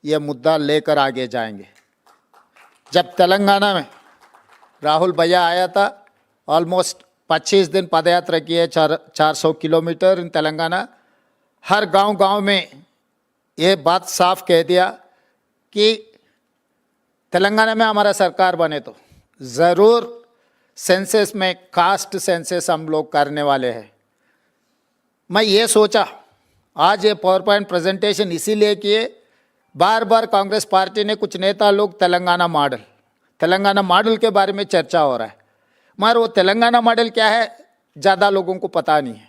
ये मुद्दा लेकर आगे जाएंगे। जब तेलंगाना में राहुल भैया आया था, ऑलमोस्ट 25 दिन पदयात्रा की है, 400 किलोमीटर इन तेलंगाना। हर गांव में ये बात साफ कह दिया कि तेलंगाना में हमारा सरकार बने तो ज़रूर सेंसस में कास्ट सेंसस हम लोग करने वाले हैं। मैं ये सोचा आज ये पावर पॉइंट प्रेजेंटेशन इसीलिए किए, बार बार कांग्रेस पार्टी ने कुछ नेता लोग तेलंगाना मॉडल के बारे में चर्चा हो रहा है, मगर वो तेलंगाना मॉडल क्या है ज़्यादा लोगों को पता नहीं है।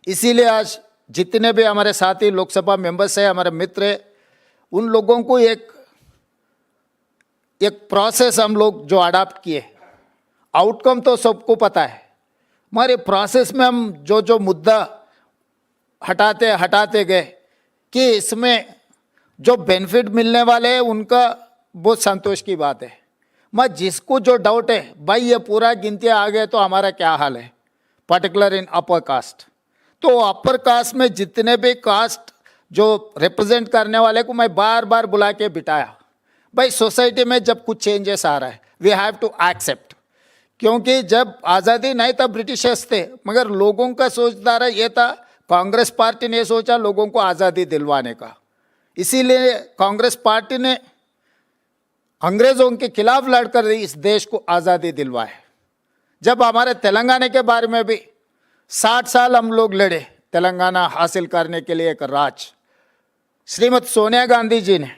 इसीलिए आज जितने भी हमारे साथी लोकसभा मेंबर्स हैं, हमारे मित्र हैं, उन लोगों को एक प्रोसेस हम लोग जो अडॉप्ट किए, आउटकम तो सबको पता है, मगर प्रोसेस में हम जो मुद्दा हटाते गए कि इसमें जो बेनिफिट मिलने वाले हैं उनका बहुत संतोष की बात है। मैं जिसको जो डाउट है भाई ये पूरा गिनती आ गए तो हमारा क्या हाल है, पर्टिकुलर इन अपर कास्ट, तो अपर कास्ट में जितने भी कास्ट जो रिप्रेजेंट करने वाले को मैं बार बार बुला के बिठाया। भाई सोसाइटी में जब कुछ चेंजेस आ रहा है वी हैव टू एक्सेप्ट, क्योंकि जब आज़ादी नहीं तब ब्रिटिशर्स थे, मगर लोगों का सोचधारा ये था, कांग्रेस पार्टी ने सोचा लोगों को आज़ादी दिलवाने का, इसीलिए कांग्रेस पार्टी ने अंग्रेज़ों के खिलाफ लड़कर इस देश को आज़ादी दिलवाए। जब हमारे तेलंगाना के बारे में भी 60 साल हम लोग लड़े तेलंगाना हासिल करने के लिए एक राज, श्रीमती सोनिया गांधी जी ने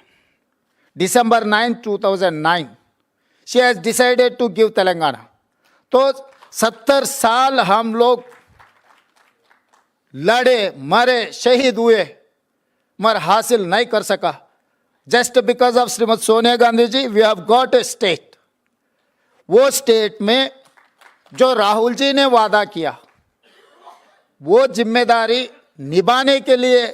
December 9, 2009 she has decided to give Telangana. तो 70 साल हम लोग लड़े, मरे, शहीद हुए, मगर हासिल नहीं कर सका। Just because of Shrimati Sonia Gandhi ji we have got a state. वो स्टेट में जो राहुल जी ने वादा किया वो जिम्मेदारी निभाने के लिए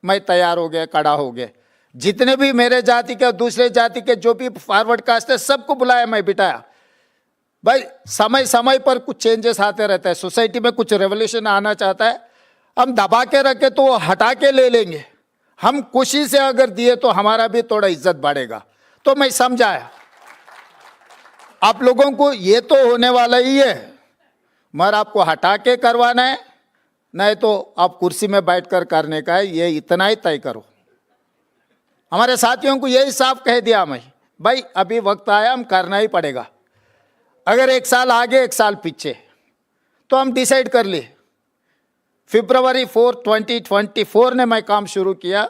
मैं तैयार हो गया, खड़ा हो गया। जितने भी मेरे जाति के दूसरे जाति के जो भी फॉरवर्ड कास्ट है सबको बुलाया, मैं बिठाया। भाई समय समय पर कुछ चेंजेस आते रहते हैं, सोसाइटी में कुछ रेवोल्यूशन आना चाहता है, हम दबा के रखे तो वो हटा के ले लेंगे, हम खुशी से अगर दिए तो हमारा भी थोड़ा इज्जत बढ़ेगा। तो मैं समझाया आप लोगों को ये तो होने वाला ही है, मगर आपको हटा के करवाना है, नहीं तो आप कुर्सी में बैठकर करने का है, ये इतना ही तय करो। हमारे साथियों को यही साफ कह दिया मैं, भाई अभी वक्त आया, हम करना ही पड़ेगा। अगर 1 साल आगे 1 साल पीछे, तो हम डिसाइड कर लिए February 4, 2024 ने मैं काम शुरू किया,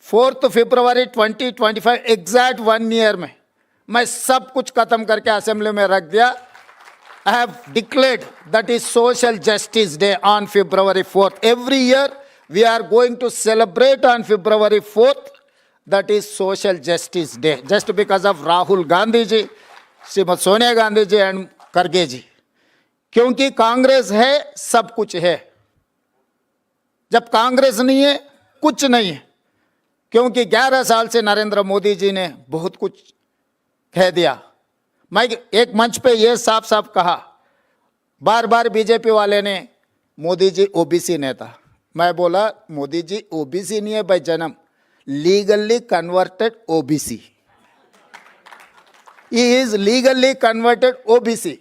4 February 2025 एग्जैक्ट 1 ईयर में मैं सब कुछ खत्म करके असेंबली में रख दिया। I have declared that is Social Justice Day on February 4th. Every year we are going to celebrate on February 4th, that is Social Justice Day, just because of Rahul Gandhi ji, Shrimati Sonia Gandhi ji and खड़गे जी। क्योंकि कांग्रेस है सब कुछ है, जब कांग्रेस नहीं है कुछ नहीं है। क्योंकि 11 साल से नरेंद्र मोदी जी ने बहुत कुछ कह दिया। मैं एक मंच पे ये साफ साफ कहा, बार बार बीजेपी वाले ने मोदी जी ओबीसी नेता, मैं बोला मोदी जी ओबीसी नहीं है भाई जन्म, legally converted OBC, he is legally converted OBC.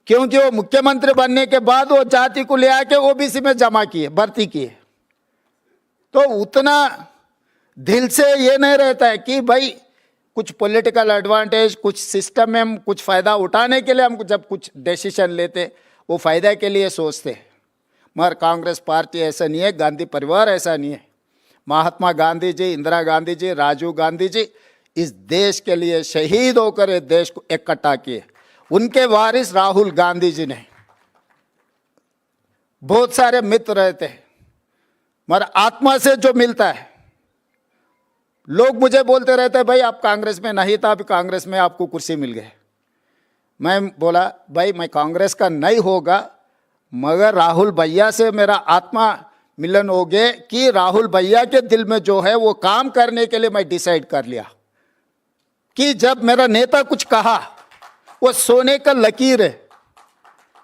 क्योंकि वो मुख्यमंत्री बनने के बाद वो जाति को ले आके ओबीसी में जमा किए, भर्ती किए। तो उतना दिल से ये नहीं रहता है कि भाई कुछ पॉलिटिकल एडवांटेज, कुछ सिस्टम में हम कुछ फ़ायदा उठाने के लिए हम जब कुछ डिसीजन लेते वो फ़ायदा के लिए सोचते। मगर कांग्रेस पार्टी ऐसा नहीं है, गांधी परिवार ऐसा नहीं है। महात्मा गांधी जी, इंदिरा गांधी जी, राजीव गांधी जी इस देश के लिए शहीद होकर इस देश को इकट्ठा किए। उनके वारिस राहुल गांधी जी ने बहुत सारे मित्र रहते हैं, मगर आत्मा से जो मिलता है, लोग मुझे बोलते रहते हैं भाई आप कांग्रेस में नहीं था, अभी कांग्रेस में आपको कुर्सी मिल गई। मैं बोला भाई मैं कांग्रेस का नहीं होगा, मगर राहुल भैया से मेरा आत्मा मिलन हो गए कि राहुल भैया के दिल में जो है वो काम करने के लिए मैं डिसाइड कर लिया कि जब मेरा नेता कुछ कहा वो सोने का लकीर है।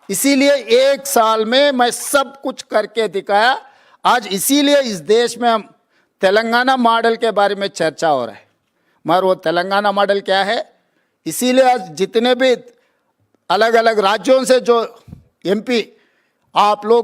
इसीलिए 1 साल में मैं सब कुछ करके दिखाया। आज इसीलिए इस देश में हम तेलंगाना मॉडल के बारे में चर्चा हो रहा है, मगर वो तेलंगाना मॉडल क्या है? इसीलिए आज जितने भी अलग अलग राज्यों से जो एमपी आप लोग